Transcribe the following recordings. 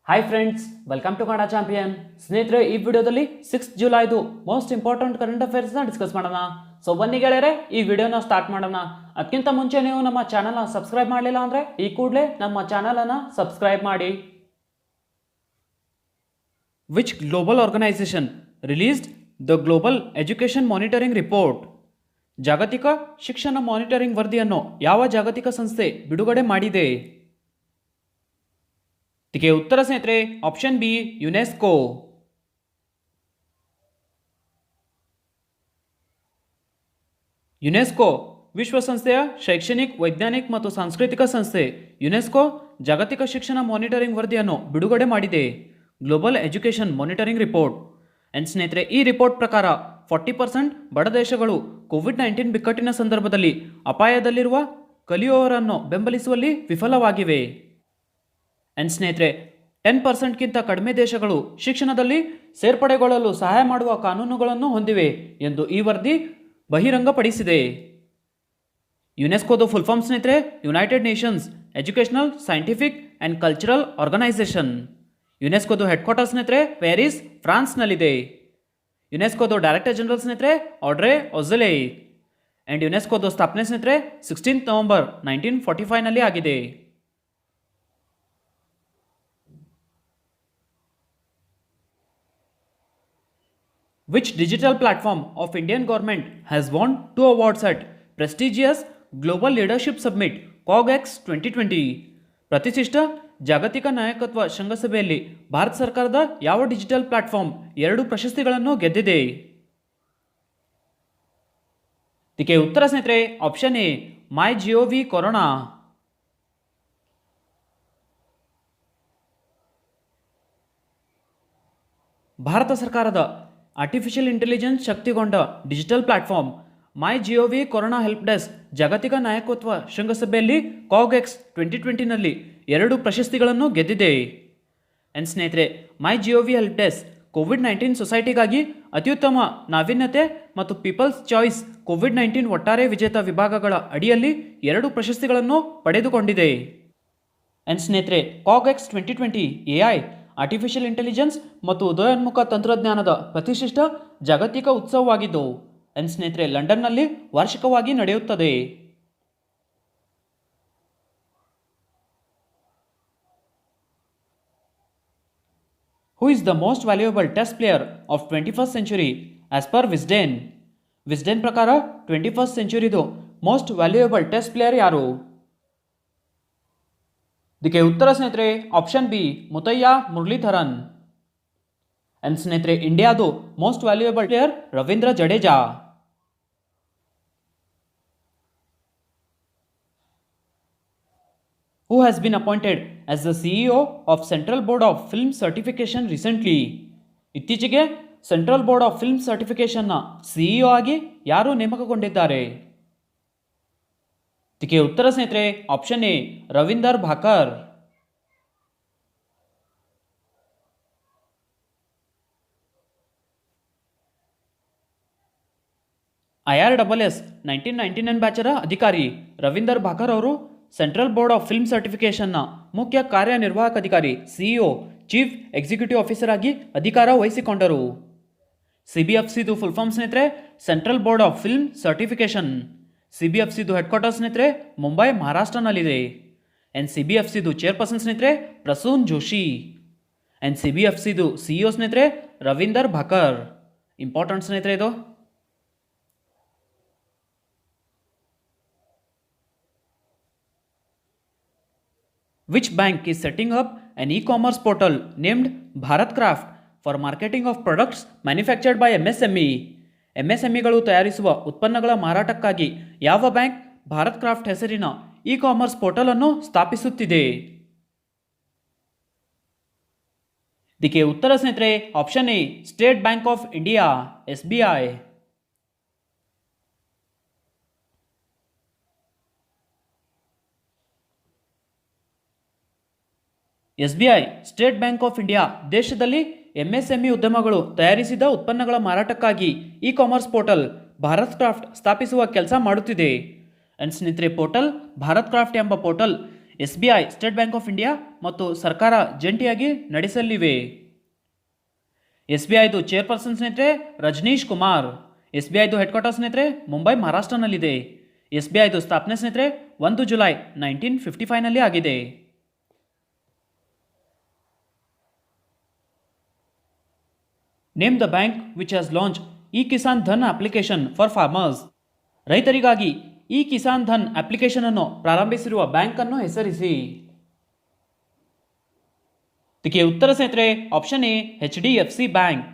Hi friends, welcome to Kannada champion. ಸ್ನೇಹಿತರೆ, ಈ ವಿಡಿಯೋದಲ್ಲಿ 6 ಜುಲೈದು ಮೋಸ್ಟ್ ಇಂಪಾರ್ಟೆಂಟ್ ಕರೆಂಟ್ ಅಫೇರ್ಸ್ನ ಡಿಸ್ಕಸ್ ಮಾಡೋಣ. ಸೊ ಬನ್ನಿ ಗೆಳೆಯರೆ, ಈ ವಿಡಿಯೋನ ಸ್ಟಾರ್ಟ್ ಮಾಡೋಣ. ಅದಕ್ಕಿಂತ ಮುಂಚೆ ನೀವು ನಮ್ಮ ಚಾನಲ್ನ ಸಬ್ಸ್ಕ್ರೈಬ್ ಮಾಡಲಿಲ್ಲ ಅಂದರೆ ಈ ಕೂಡಲೇ ನಮ್ಮ ಚಾನಲನ್ನು ಸಬ್ಸ್ಕ್ರೈಬ್ ಮಾಡಿ. Which global organisation released the global education monitoring report? ಜಾಗತಿಕ ಶಿಕ್ಷಣ ಮಾನಿಟರಿಂಗ್ ವರದಿಯನ್ನು ಯಾವ ಜಾಗತಿಕ ಸಂಸ್ಥೆ ಬಿಡುಗಡೆ ಮಾಡಿದೆ? ಇದಕ್ಕೆ ಉತ್ತರ ಸ್ನೇಹಿತರೆ ಆಪ್ಷನ್ ಬಿ, ಯುನೆಸ್ಕೋ. ಯುನೆಸ್ಕೋ ವಿಶ್ವಸಂಸ್ಥೆಯ ಶೈಕ್ಷಣಿಕ, ವೈಜ್ಞಾನಿಕ ಮತ್ತು ಸಾಂಸ್ಕೃತಿಕ ಸಂಸ್ಥೆ. ಯುನೆಸ್ಕೋ ಜಾಗತಿಕ ಶಿಕ್ಷಣ ಮಾನಿಟರಿಂಗ್ ವರದಿಯನ್ನು ಬಿಡುಗಡೆ ಮಾಡಿದೆ, global education monitoring report. And ಸ್ನೇಹಿತರೆ, ಈ ರಿಪೋರ್ಟ್ ಪ್ರಕಾರ 40% ಬಡ ದೇಶಗಳು ಕೋವಿಡ್-19 ಬಿಕ್ಕಟ್ಟಿನ ಸಂದರ್ಭದಲ್ಲಿ ಅಪಾಯದಲ್ಲಿರುವ ಕಲಿಯುವವರನ್ನು ಬೆಂಬಲಿಸುವಲ್ಲಿ ವಿಫಲವಾಗಿವೆ. ಅಂಡ್ ಸ್ನೇಹಿತರೆ, 10%ಗಿಂತ ಕಡಿಮೆ ದೇಶಗಳು ಶಿಕ್ಷಣದಲ್ಲಿ ಸೇರ್ಪಡೆಗೊಳ್ಳಲು ಸಹಾಯ ಮಾಡುವ ಕಾನೂನುಗಳನ್ನು ಹೊಂದಿವೆ ಎಂದು ಈ ವರದಿ ಬಹಿರಂಗಪಡಿಸಿದೆ. ಯುನೆಸ್ಕೋದ ಫುಲ್ ಫಾರ್ಮ್ ಸ್ನೇಹಿತರೆ united nations educational, scientific and cultural organisation. ಯುನೆಸ್ಕೋದ ಹೆಡ್ ಕ್ವಾರ್ಟರ್ ಸ್ನೇಹಿತರೆ ಪ್ಯಾರಿಸ್, ಫ್ರಾನ್ಸ್ನಲ್ಲಿದೆ. ಯುನೆಸ್ಕೋದ ಡೈರೆಕ್ಟರ್ ಜನರಲ್ ಸ್ನೇಹಿತರೆ ಆಡ್ರೆ ಅಝೌಲೆ. ಆ್ಯಂಡ್ ಯುನೆಸ್ಕೋದ ಸ್ಥಾಪನೆ ಸ್ನೇಹಿತರೆ 16 ನವೆಂಬರ್ 1945ನಲ್ಲಿ ಆಗಿದೆ. Which digital platform of Indian government has won 2 awards at prestigious Global Leadership Summit COGX 2020? ಪ್ರತಿಷ್ಠಿತ ಜಾಗತಿಕ ನಾಯಕತ್ವ ಶೃಂಗಸಭೆಯಲ್ಲಿ ಭಾರತ ಸರ್ಕಾರದ ಯಾವ ಡಿಜಿಟಲ್ ಪ್ಲಾಟ್ಫಾರ್ಮ್ 2 ಪ್ರಶಸ್ತಿಗಳನ್ನು ಗೆದ್ದಿದೆ? ಇದಕ್ಕೆ ಉತ್ತರ ಸ್ನೇಹಿತರೆ option A, my gov corona. Bharat ಸರ್ಕಾರದ ಆರ್ಟಿಫಿಷಿಯಲ್ ಇಂಟೆಲಿಜೆನ್ಸ್ ಶಕ್ತಿಗೊಂಡ ಡಿಜಿಟಲ್ ಪ್ಲಾಟ್ಫಾರ್ಮ್ ಮೈ ಜಿಒವಿ ಕೊರೋನಾ ಹೆಲ್ಪ್ ಡೆಸ್ಕ್ ಜಾಗತಿಕ ನಾಯಕತ್ವ ಶೃಂಗಸಭೆಯಲ್ಲಿ COGX 2020ನಲ್ಲಿ 2 ಪ್ರಶಸ್ತಿಗಳನ್ನು ಗೆದ್ದಿದೆ. ಅಂಡ್ ಸ್ನೇಹಿತರೆ, ಮೈ ಜಿಒವಿ ಹೆಲ್ಪ್ ಡೆಸ್ಕ್ ಕೋವಿಡ್-19 ಸೊಸೈಟಿಗಾಗಿ ಅತ್ಯುತ್ತಮ ನಾವೀನ್ಯತೆ ಮತ್ತು ಪೀಪಲ್ಸ್ ಚಾಯ್ಸ್ ಕೋವಿಡ್-19 ಒಟ್ಟಾರೆ ವಿಜೇತ ವಿಭಾಗಗಳ ಅಡಿಯಲ್ಲಿ 2 ಪ್ರಶಸ್ತಿಗಳನ್ನು ಪಡೆದುಕೊಂಡಿದೆ. ಅಂಡ್ ಸ್ನೇಹಿತರೆ, COGX 2020 AI, ಆರ್ಟಿಫಿಷಿಯಲ್ ಇಂಟೆಲಿಜೆನ್ಸ್ ಮತ್ತು ಉದಯೋನ್ಮುಖ ತಂತ್ರಜ್ಞಾನದ ಪ್ರತಿಷ್ಠಿತ ಜಾಗತಿಕ ಉತ್ಸವವಾಗಿದ್ದು ಅಂಡ್ ಸ್ನೇಹಿತರೆ ಲಂಡನ್ನಲ್ಲಿ ವಾರ್ಷಿಕವಾಗಿ ನಡೆಯುತ್ತದೆ. Who is the most valuable test player of 21st century as per Wisden? Wisden ಪ್ರಕಾರ 21st centuryದು ಮೋಸ್ಟ್ ವ್ಯಾಲ್ಯೂಯಬಲ್ ಟೆಸ್ಟ್ ಪ್ಲೇಯರ್ ಯಾರು? ಇದಕ್ಕೆ ಉತ್ತರ ಸ್ನೇಹಿತರೆ option B, Muttiah Muralitharan. And ಸ್ನೇಹಿತರೆ, ಇಂಡಿಯಾದು most valuable player Ravindra Jadeja. Who has been appointed as the CEO of central board of film certification recently? ಇತ್ತೀಚೆಗೆ central board of film ಸರ್ಟಿಫಿಕೇಶನ್ನ ಸಿಇಒ ಆಗಿ ಯಾರು ನೇಮಕಗೊಂಡಿದ್ದಾರೆ? ಇದಕ್ಕೆ ಉತ್ತರ ಸ್ನೇಹಿತರೆ option A, Ravinder Bhaker. IRSS 1999 ಬ್ಯಾಚರ ಅಧಿಕಾರಿ ರವೀಂದರ್ ಭಾಕರ್ ಅವರು ಸೆಂಟ್ರಲ್ ಬೋರ್ಡ್ ಆಫ್ ಫಿಲ್ಮ್ ಸರ್ಟಿಫಿಕೇಶನ್ನ ಮುಖ್ಯ ಕಾರ್ಯನಿರ್ವಾಹಕ ಅಧಿಕಾರಿ ಸಿಇಒ, ಚೀಫ್ ಎಕ್ಸಿಕ್ಯೂಟಿವ್ ಆಫೀಸರ್ ಆಗಿ ಅಧಿಕಾರ ವಹಿಸಿಕೊಂಡರು. CBFCದು ಫುಲ್ ಫಾರ್ಮ್ ಸ್ನೇಹಿತರೆ central board of film certification. CBFCದು ಹೆಡ್ ಕ್ವಾರ್ಟರ್ ಸ್ನೇಹಿತರೆ ಮುಂಬೈ, ಮಹಾರಾಷ್ಟ್ರನಲ್ಲಿದೆ. ಆ್ಯಂಡ್ CBFCದು ಚೇರ್ಪರ್ಸನ್ ಸ್ನೇಹಿತರೆ ಪ್ರಸೂನ್ ಜೋಶಿ. ಆ್ಯಂಡ್ CBFCದು ಸಿಇಒ ಸ್ನೇಹಿತರೆ ರವೀಂದರ್ ಭಾಕರ್. ಇಂಪಾರ್ಟೆಂಟ್ ಸ್ನೇಹಿತರೆ ಇದು. Which bank is setting up an e-commerce portal named Bharat Craft for marketing of products manufactured by MSME? MSMEಗಳು ತಯಾರಿಸುವ ಉತ್ಪನ್ನಗಳ ಮಾರಾಟಕ್ಕಾಗಿ ಯಾವ ಬ್ಯಾಂಕ್ ಭಾರತ್ ಕ್ರಾಫ್ಟ್ ಹೆಸರಿನ ಇ ಕಾಮರ್ಸ್ ಪೋರ್ಟಲ್ ಅನ್ನು ಸ್ಥಾಪಿಸುತ್ತಿದೆ? ಇದಕ್ಕೆ ಉತ್ತರ ಸ್ನೇಹಿತರೆ option A, state bank of India, SBI. SBI, state bank of India, ದೇಶದಲ್ಲಿ MSME ಉದ್ಯಮಗಳು ತಯಾರಿಸಿದ ಉತ್ಪನ್ನಗಳ ಮಾರಾಟಕ್ಕಾಗಿ E commerce portal Bharat craft ಸ್ಥಾಪಿಸುವ ಕೆಲಸ ಮಾಡುತ್ತಿದೆ. ಅಂಡ್ ಸ್ನೇಹಿತರೆ, ಪೋರ್ಟಲ್ ಭಾರತ್ ಕ್ರಾಫ್ಟ್ ಎಂಬ portal SBI, state bank of India ಮತ್ತು ಸರ್ಕಾರ ಜಂಟಿಯಾಗಿ ನಡೆಸಲಿವೆ. SBIದು ಚೇರ್ಪರ್ಸನ್ ಸ್ನೇಹಿತರೆ ರಜನೀಶ್ ಕುಮಾರ್. SBIದು ಹೆಡ್ ಕ್ವಾರ್ಟರ್ ಸ್ನೇಹಿತರೆ ಮುಂಬೈ, ಮಹಾರಾಷ್ಟ್ರನಲ್ಲಿದೆ. SBIದು ಸ್ಥಾಪನೆ ಸ್ನೇಹಿತರೆ 1 ಜುಲೈ 1955ನಲ್ಲಿ ಆಗಿದೆ. Name the bank which has launch E Kisan Dhan application for farmers. ರೈತರಿಗಾಗಿ ಇ ಕಿಸಾನ್ ಧನ್ ಅಪ್ಲಿಕೇಶನ್ ಅನ್ನು ಪ್ರಾರಂಭಿಸಿರುವ ಬ್ಯಾಂಕ್ ಅನ್ನು ಹೆಸರಿಸಿ. ಇದಕ್ಕೆ ಉತ್ತರ ಸ್ನೇಹಿತರೆ option A HDFC bank.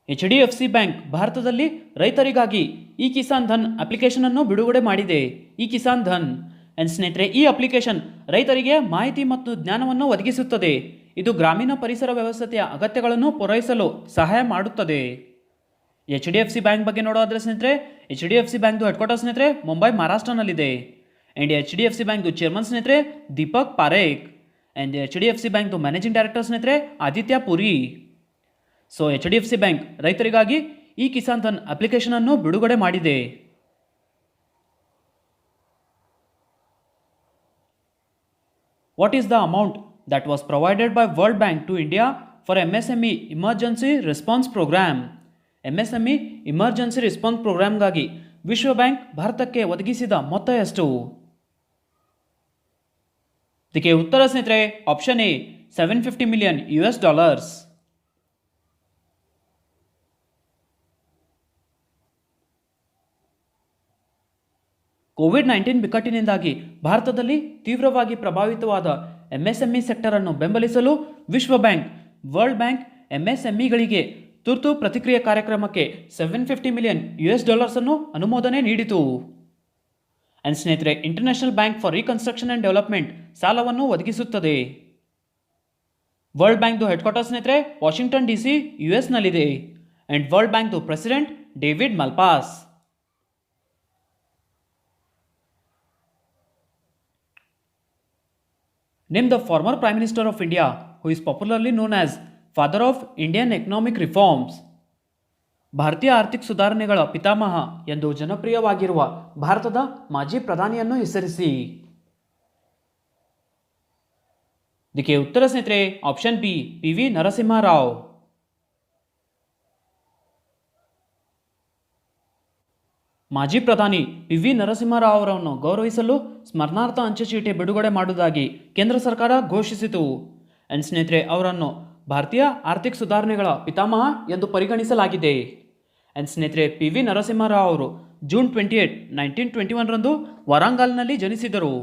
HDFC bank ಭಾರತದಲ್ಲಿ ರೈತರಿಗಾಗಿ ಇ ಕಿಸಾನ್ ಧನ್ ಅಪ್ಲಿಕೇಶನ್ ಅನ್ನು ಬಿಡುಗಡೆ ಮಾಡಿದೆ. ಇ ಕಿಸಾನ್ ಧನ್ ಸ್ನೇಹಿತರೆ ಈ ಅಪ್ಲಿಕೇಶನ್ ರೈತರಿಗೆ ಮಾಹಿತಿ ಮತ್ತು ಜ್ಞಾನವನ್ನು ಒದಗಿಸುತ್ತದೆ. ಇದು ಗ್ರಾಮೀಣ ಪರಿಸರ ವ್ಯವಸ್ಥೆಯ ಅಗತ್ಯಗಳನ್ನು ಪೂರೈಸಲು ಸಹಾಯ ಮಾಡುತ್ತದೆ. HDFC ಬ್ಯಾಂಕ್ ಬಗ್ಗೆ ನೋಡೋದಾದ್ರೆ ಸ್ನೇಹಿತರೆ HDFC ಬ್ಯಾಂಕ್ದು ಹೆಡ್ ಕ್ವಾರ್ಟರ್ ಸ್ನೇಹಿತರೆ ಮುಂಬೈ, ಮಹಾರಾಷ್ಟ್ರನಲ್ಲಿದೆ. ಆ್ಯಂಡ್ HDFC ಬ್ಯಾಂಕ್ದು ಚೇರ್ಮನ್ ಸ್ನೇಹಿತರೆ ದೀಪಕ್ ಪಾರೇಖ್. ಆ್ಯಂಡ್ HDFC ಬ್ಯಾಂಕ್ದು ಮ್ಯಾನೇಜಿಂಗ್ ಡೈರೆಕ್ಟರ್ ಸ್ನೇಹಿತರೆ Aditya Puri. So HDFC bank ರೈತರಿಗಾಗಿ ಇ ಕಿಸಾನ್ ಧನ್ ಅಪ್ಲಿಕೇಶನ್ ಅನ್ನು ಬಿಡುಗಡೆ ಮಾಡಿದೆ. What is the amount that was provided by World Bank to India for MSME Emergency Response Program? MSME Emergency Response Programಗಾಗಿ ವಿಶ್ವ bank ಭಾರತಕ್ಕೆ ಒದಗಿಸಿದ ಮೊತ್ತ ಎಷ್ಟು? ಇದಕ್ಕೆ ಉತ್ತರ ಸ್ನೇಹಿತರೆ ಆಪ್ಷನ್ ಎ $750 million. ಕೋವಿಡ್-19 ಬಿಕ್ಕಟ್ಟಿನಿಂದಾಗಿ ಭಾರತದಲ್ಲಿ ತೀವ್ರವಾಗಿ ಪ್ರಭಾವಿತವಾದ MSME ಸೆಕ್ಟರ್ ಅನ್ನು ಬೆಂಬಲಿಸಲು ವಿಶ್ವ ಬ್ಯಾಂಕ್, ವರ್ಲ್ಡ್ ಬ್ಯಾಂಕ್ MSMEಗಳಿಗೆ ತುರ್ತು ಪ್ರತಿಕ್ರಿಯೆ ಕಾರ್ಯಕ್ರಮಕ್ಕೆ $750 million ಅನ್ನು ಅನುಮೋದನೆ ನೀಡಿತು. ಅಂಡ್ ಸ್ನೇಹಿತರೆ international bank for reconstruction and development ಸಾಲವನ್ನು ಒದಗಿಸುತ್ತದೆ. ವರ್ಲ್ಡ್ ಬ್ಯಾಂಕ್ದು ಹೆಡ್ ಕ್ವಾರ್ಟರ್ ಸ್ನೇಹಿತರೆ ವಾಷಿಂಗ್ಟನ್ DC, US ನಲ್ಲಿದೆ. ಅಂಡ್ ವರ್ಲ್ಡ್ ಬ್ಯಾಂಕ್ದು president David Malpass. Name the former Prime Minister of India who is popularly known as Father of Indian Economic Reforms. ಭಾರತೀಯ ಆರ್ಥಿಕ ಸುಧಾರಣೆಗಳ ಪಿತಾಮಹ ಎಂದು ಜನಪ್ರಿಯವಾಗಿರುವ ಭಾರತದ ಮಾಜಿ ಪ್ರಧಾನಿಯನ್ನು ಹೆಸರಿಸಿ. ಇದಕ್ಕೆ ಉತ್ತರ ಸ್ನೇಹಿತರೆ ಆಪ್ಷನ್ ಬಿ PV ನರಸಿಂಹರಾವ್. ಮಾಜಿ ಪ್ರಧಾನಿ PV ನರಸಿಂಹರಾವ್ ಅವರನ್ನು ಗೌರವಿಸಲು ಸ್ಮರಣಾರ್ಥ ಅಂಚೆಚೀಟಿ ಬಿಡುಗಡೆ ಮಾಡುವುದಾಗಿ ಕೇಂದ್ರ ಸರ್ಕಾರ ಘೋಷಿಸಿತು. ಅಂಡ್ ಸ್ನೇಹಿತರೆ ಅವರನ್ನು ಭಾರತೀಯ ಆರ್ಥಿಕ ಸುಧಾರಣೆಗಳ ಪಿತಾಮಹ ಎಂದು ಪರಿಗಣಿಸಲಾಗಿದೆ. ಅಂಡ್ ಸ್ನೇಹಿತರೆ PV ನರಸಿಂಹರಾವ್ ಅವರು ಜೂನ್ 28, 1921ರಂದು ವರಂಗಲ್ನಲ್ಲಿ ಜನಿಸಿದರು.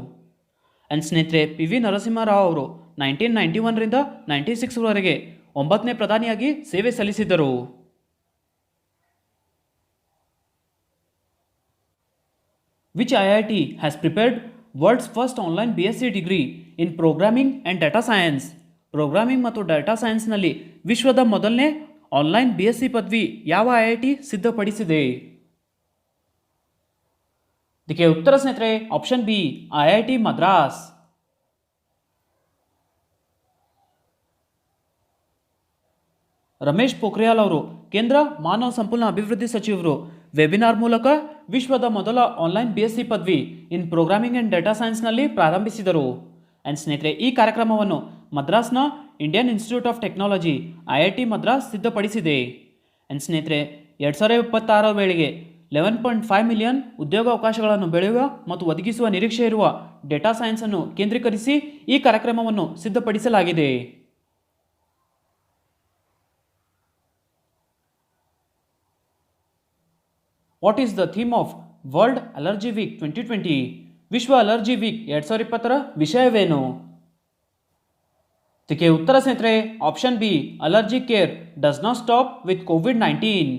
ಅಂಡ್ ಸ್ನೇಹಿತರೆ PV ನರಸಿಂಹರಾವ್ ಅವರು 1991ರಿಂದ 96ವರೆಗೆ 9ನೇ ಪ್ರಧಾನಿಯಾಗಿ ಸೇವೆ ಸಲ್ಲಿಸಿದರು. Which IIT has prepared world's first online BSc degree in Programming and Data Science? Programming ಮತ್ತು ಡಾಟಾ ಸೈನ್ಸ್ನಲ್ಲಿ ವಿಶ್ವದ ಮೊದಲನೇ ಆನ್ಲೈನ್ BSc ಪದವಿ ಯಾವ IIT ಸಿದ್ಧಪಡಿಸಿದೆ? ಇದಕ್ಕೆ ಉತ್ತರ ಸ್ನೇಹಿತರೆ option B IIT Madras. Ramesh Pokhriyal ಅವರು ಕೇಂದ್ರ ಮಾನವ ಸಂಪನ್ಮೂಲ ಅಭಿವೃದ್ಧಿ ಸಚಿವರು ವೆಬಿನಾರ್ ಮೂಲಕ ವಿಶ್ವದ ಮೊದಲ ಆನ್ಲೈನ್ BSc ಪದವಿ ಇನ್ ಪ್ರೋಗ್ರಾಮಿಂಗ್ ಆ್ಯಂಡ್ ಡಾಟಾ ಸೈನ್ಸ್ನಲ್ಲಿ ಪ್ರಾರಂಭಿಸಿದರು. ಆ್ಯಂಡ್ ಸ್ನೇಹಿತರೆ ಈ ಕಾರ್ಯಕ್ರಮವನ್ನು ಮದ್ರಾಸ್ನ Indian institute of technology IIT Madras ಸಿದ್ಧಪಡಿಸಿದೆ. ಆ್ಯಂಡ್ ಸ್ನೇಹಿತರೆ 2026 ವೇಳೆಗೆ 11.5 ಮಿಲಿಯನ್ ಉದ್ಯೋಗಾವಕಾಶಗಳನ್ನು ಬೆಳೆಯುವ ಮತ್ತು ಒದಗಿಸುವ ನಿರೀಕ್ಷೆ ಇರುವ ಡೇಟಾ ಸೈನ್ಸನ್ನು ಕೇಂದ್ರೀಕರಿಸಿ ಈ ಕಾರ್ಯಕ್ರಮವನ್ನು ಸಿದ್ಧಪಡಿಸಲಾಗಿದೆ. What is the theme of world allergy week 2020? ವಿಶ್ವ ಅಲರ್ಜಿ ವೀಕ್ 2020ರ ವಿಷಯವೇನು? ಇದಕ್ಕೆ ಉತ್ತರ ಸ್ನೇಹಿತರೆ option B allergy care does not stop with ಕೋವಿಡ್-19.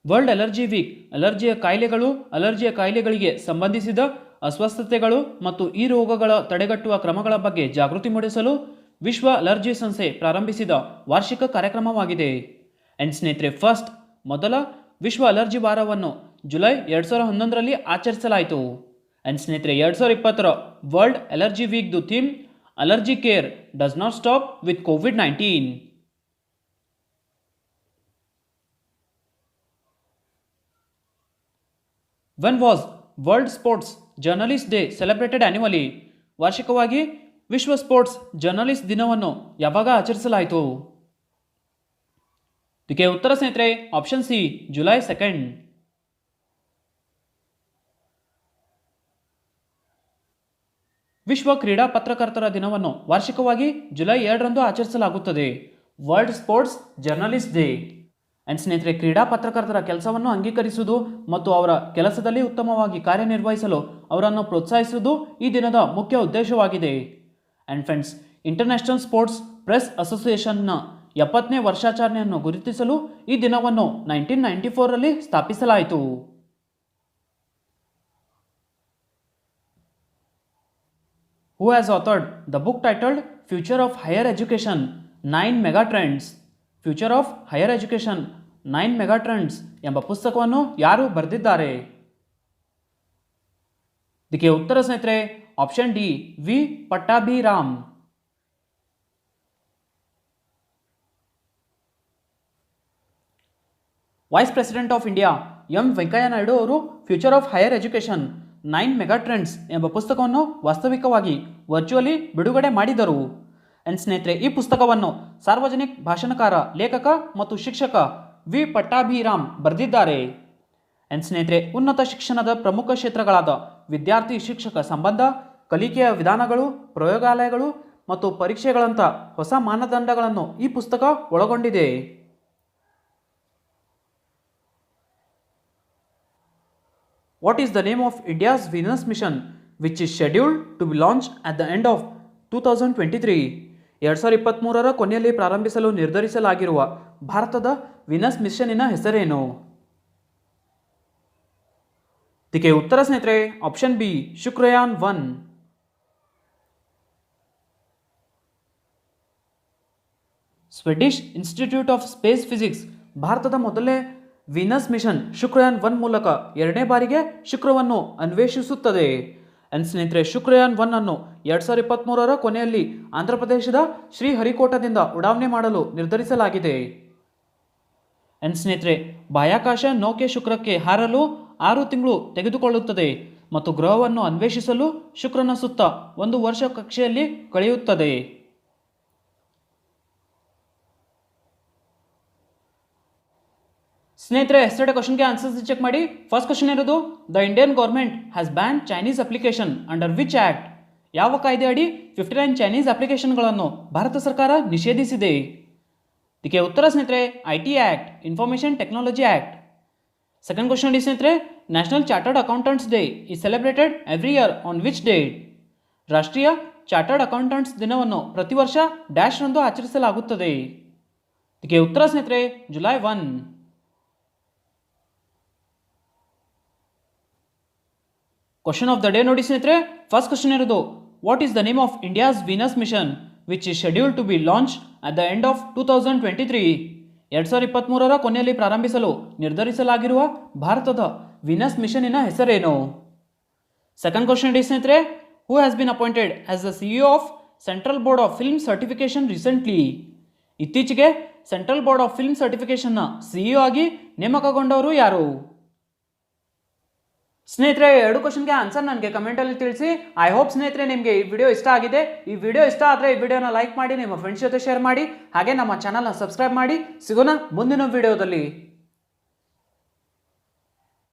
ವರ್ಲ್ಡ್ ಅಲರ್ಜಿ ವೀಕ್ ಅಲರ್ಜಿಯ ಕಾಯಿಲೆಗಳು, ಅಲರ್ಜಿಯ ಕಾಯಿಲೆಗಳಿಗೆ ಸಂಬಂಧಿಸಿದ ಅಸ್ವಸ್ಥತೆಗಳು ಮತ್ತು ಈ ರೋಗಗಳ ತಡೆಗಟ್ಟುವ ಕ್ರಮಗಳ ಬಗ್ಗೆ ಜಾಗೃತಿ ಮೂಡಿಸಲು ವಿಶ್ವ ಅಲರ್ಜಿ ಸಂಸ್ಥೆ ಪ್ರಾರಂಭಿಸಿದ ವಾರ್ಷಿಕ ಕಾರ್ಯಕ್ರಮವಾಗಿದೆ. ಆ್ಯಂಡ್ ಸ್ನೇಹಿತರೆ ಮೊದಲ ವಿಶ್ವ ಅಲರ್ಜಿ ವಾರವನ್ನು ಜುಲೈ 2011ರಲ್ಲಿ ಆಚರಿಸಲಾಯಿತು. ಆ್ಯಂಡ್ ಸ್ನೇಹಿತರೆ 2020ರ ವರ್ಲ್ಡ್ ಅಲರ್ಜಿ ವೀಕ್ದು theme allergy care does not stop with ಕೋವಿಡ್-19. When was world sports journalist day celebrated annually? ವಾರ್ಷಿಕವಾಗಿ ವಿಶ್ವ ಸ್ಪೋರ್ಟ್ಸ್ ಜರ್ನಲಿಸ್ಟ್ ದಿನವನ್ನು ಯಾವಾಗ ಆಚರಿಸಲಾಯಿತು? ಇದಕ್ಕೆ ಉತ್ತರ ಸ್ನೇಹಿತರೆ ಆಪ್ಷನ್ ಸಿ, ಜುಲೈ 2. ವಿಶ್ವ ಕ್ರೀಡಾ ಪತ್ರಕರ್ತರ ದಿನವನ್ನು ವಾರ್ಷಿಕವಾಗಿ ಜುಲೈ 2ರಂದು ಆಚರಿಸಲಾಗುತ್ತದೆ, world sports journalist day. And ಸ್ನೇಹಿತರೆ, ಕ್ರೀಡಾ ಪತ್ರಕರ್ತರ ಕೆಲಸವನ್ನು ಅಂಗೀಕರಿಸುವುದು ಮತ್ತು ಅವರ ಕೆಲಸದಲ್ಲಿ ಉತ್ತಮವಾಗಿ ಕಾರ್ಯನಿರ್ವಹಿಸಲು ಅವರನ್ನು ಪ್ರೋತ್ಸಾಹಿಸುವುದು ಈ ದಿನದ ಮುಖ್ಯ ಉದ್ದೇಶವಾಗಿದೆ. And friends, international sports press ಅಸೋಸಿಯೇಷನ್ನ 70ನೇ ವರ್ಷಾಚರಣೆಯನ್ನು ಗುರುತಿಸಲು ಈ ದಿನವನ್ನು 1994ರಲ್ಲಿ ಸ್ಥಾಪಿಸಲಾಯಿತು. Who has authored the book titled Future of Higher Education 9 Megatrends? Future of higher education 9 megatrends ಎಂಬ ಪುಸ್ತಕವನ್ನು ಯಾರು ಬರೆದಿದ್ದಾರೆ? ಇದಕ್ಕೆ ಉತ್ತರ ಸ್ನೇಹಿತರೆ option D, V Pattabhiram. Vice president of India M Venkaiah Naidu ಅವರು future of higher education 9 megatrends ಎಂಬ ಪುಸ್ತಕವನ್ನು ವಾಸ್ತವಿಕವಾಗಿ ವರ್ಚುವಲಿ ಬಿಡುಗಡೆ ಮಾಡಿದರು. ಆ್ಯಂಡ್ ಸ್ನೇಹಿತರೆ, ಈ ಪುಸ್ತಕವನ್ನು ಸಾರ್ವಜನಿಕ ಭಾಷಣಕಾರ, ಲೇಖಕ ಮತ್ತು ಶಿಕ್ಷಕ ವಿ ಪಟ್ಟಾಭಿರಾಮ್ ಬರೆದಿದ್ದಾರೆ. ಆ್ಯಂಡ್ ಸ್ನೇಹಿತರೆ, ಉನ್ನತ ಶಿಕ್ಷಣದ ಪ್ರಮುಖ ಕ್ಷೇತ್ರಗಳಾದ ವಿದ್ಯಾರ್ಥಿ ಶಿಕ್ಷಕ ಸಂಬಂಧ, ಕಲಿಕೆಯ ವಿಧಾನಗಳು, ಪ್ರಯೋಗಾಲಯಗಳು ಮತ್ತು ಪರೀಕ್ಷೆಗಳಂಥ ಹೊಸ ಮಾನದಂಡಗಳನ್ನು ಈ ಪುಸ್ತಕ ಒಳಗೊಂಡಿದೆ. What is the name of India's Venus mission which is scheduled to be launch at the end of 2023? 2023ರ ಕೊನೆಯಲ್ಲಿ ಪ್ರಾರಂಭಿಸಲು ನಿರ್ಧರಿಸಲಾಗಿರುವ ಭಾರತದ ವೀನಸ್ ಮಿಷನ್ನಿನ ಹೆಸರೇನು? ಇದಕ್ಕೆ ಉತ್ತರ ಸ್ನೇಹಿತರೆ option B, Shukrayaan 1. Swedish institute of space physics ಭಾರತದ ಮೊದಲನೇ ವೀನಸ್ ಮಿಷನ್ ಶುಕ್ರಯಾನ್ 1 ಮೂಲಕ 2ನೇ ಬಾರಿಗೆ ಶುಕ್ರವನ್ನು ಅನ್ವೇಷಿಸುತ್ತದೆ. ಆ್ಯಂಡ್ ಸ್ನೇಹಿತರೆ, ಶುಕ್ರಯಾನ್ 1 ಅನ್ನು 2023ರ ಕೊನೆಯಲ್ಲಿ ಆಂಧ್ರಪ್ರದೇಶದ ಶ್ರೀಹರಿಕೋಟದಿಂದ ಉಡಾವಣೆ ಮಾಡಲು ನಿರ್ಧರಿಸಲಾಗಿದೆ. ಆ್ಯಂಡ್ ಸ್ನೇಹಿತರೆ, ಬಾಹ್ಯಾಕಾಶ ನೌಕೆ ಶುಕ್ರಕ್ಕೆ ಹಾರಲು 6 ತಿಂಗಳು ತೆಗೆದುಕೊಳ್ಳುತ್ತದೆ ಮತ್ತು ಗ್ರಹವನ್ನು ಅನ್ವೇಷಿಸಲು ಶುಕ್ರನ ಸುತ್ತ 1 ವರ್ಷ ಕಕ್ಷೆಯಲ್ಲಿ ಕಳೆಯುತ್ತದೆ. ಸ್ನೇಹಿತರೆ, ಎಸ್ಟರ್ಡೇ ಕ್ವಶನ್ಗೆ ಆನ್ಸರ್ಸ್ ಚೆಕ್ ಮಾಡಿ. ಫಸ್ಟ್ ಕ್ವಶನ್ ಇರೋದು, the Indian government has ban Chinese application under which act? ಯಾವ ಕಾಯ್ದೆ ಅಡಿ 59 ಚೈನೀಸ್ ಅಪ್ಲಿಕೇಶನ್ಗಳನ್ನು ಭಾರತ ಸರ್ಕಾರ ನಿಷೇಧಿಸಿದೆ? ಇದಕ್ಕೆ ಉತ್ತರ ಸ್ನೇಹಿತರೆ IT act, information technology act. Second question ಇದೆ ಸ್ನೇಹಿತರೆ, national chartered accountants day is celebrated every year on which date? ರಾಷ್ಟ್ರೀಯ ಚಾರ್ಟರ್ಡ್ ಅಕೌಂಟೆಂಟ್ಸ್ ದಿನವನ್ನು ಪ್ರತಿ ವರ್ಷ ಡ್ಯಾಶ್ ರಂದು ಆಚರಿಸಲಾಗುತ್ತದೆ. ಇದಕ್ಕೆ ಉತ್ತರ ಸ್ನೇಹಿತರೆ July 1. Question of the day ನೋಡಿ ಸ್ನೇಹಿತರೆ, ಫಸ್ಟ್ ಕ್ವಶನ್ ಇರೋದು, what is the name of India's Venus mission which is scheduled to be launch at the end of 2023? 2023ರ ಕೊನೆಯಲ್ಲಿ ಪ್ರಾರಂಭಿಸಲು ನಿರ್ಧರಿಸಲಾಗಿರುವ ಭಾರತದ ವೀನಸ್ ಮಿಷನ್ನಿನ ಹೆಸರೇನು? ಸೆಕೆಂಡ್ ಕ್ವಶನ್ ಇದೆ ಸ್ನೇಹಿತರೆ, who has been appointed as the CEO of central board of film certification recently? ಇತ್ತೀಚೆಗೆ central board of film ಸರ್ಟಿಫಿಕೇಶನ್ನ CEO ಆಗಿ ನೇಮಕಗೊಂಡವರು ಯಾರು? ಸ್ನೇಹಿತರೆ, 2 ಕ್ವಶನ್ಗೆ ಆನ್ಸರ್ ನನಗೆ ಕಮೆಂಟಲ್ಲಿ ತಿಳಿಸಿ. ಐ ಹೋಪ್ ಸ್ನೇಹಿತರೆ ನಿಮಗೆ ಈ ವಿಡಿಯೋ ಇಷ್ಟ ಆಗಿದೆ. ಈ ವಿಡಿಯೋ ಇಷ್ಟ ಆದರೆ ಈ ವಿಡಿಯೋನ ಲೈಕ್ ಮಾಡಿ, ನಿಮ್ಮ ಫ್ರೆಂಡ್ಸ್ ಜೊತೆ ಶೇರ್ ಮಾಡಿ, ಹಾಗೆ ನಮ್ಮ ಚಾನಲ್ನ ಸಬ್ಸ್ಕ್ರೈಬ್ ಮಾಡಿ. ಸಿಗೋಣ ಮುಂದಿನ ವಿಡಿಯೋದಲ್ಲಿ.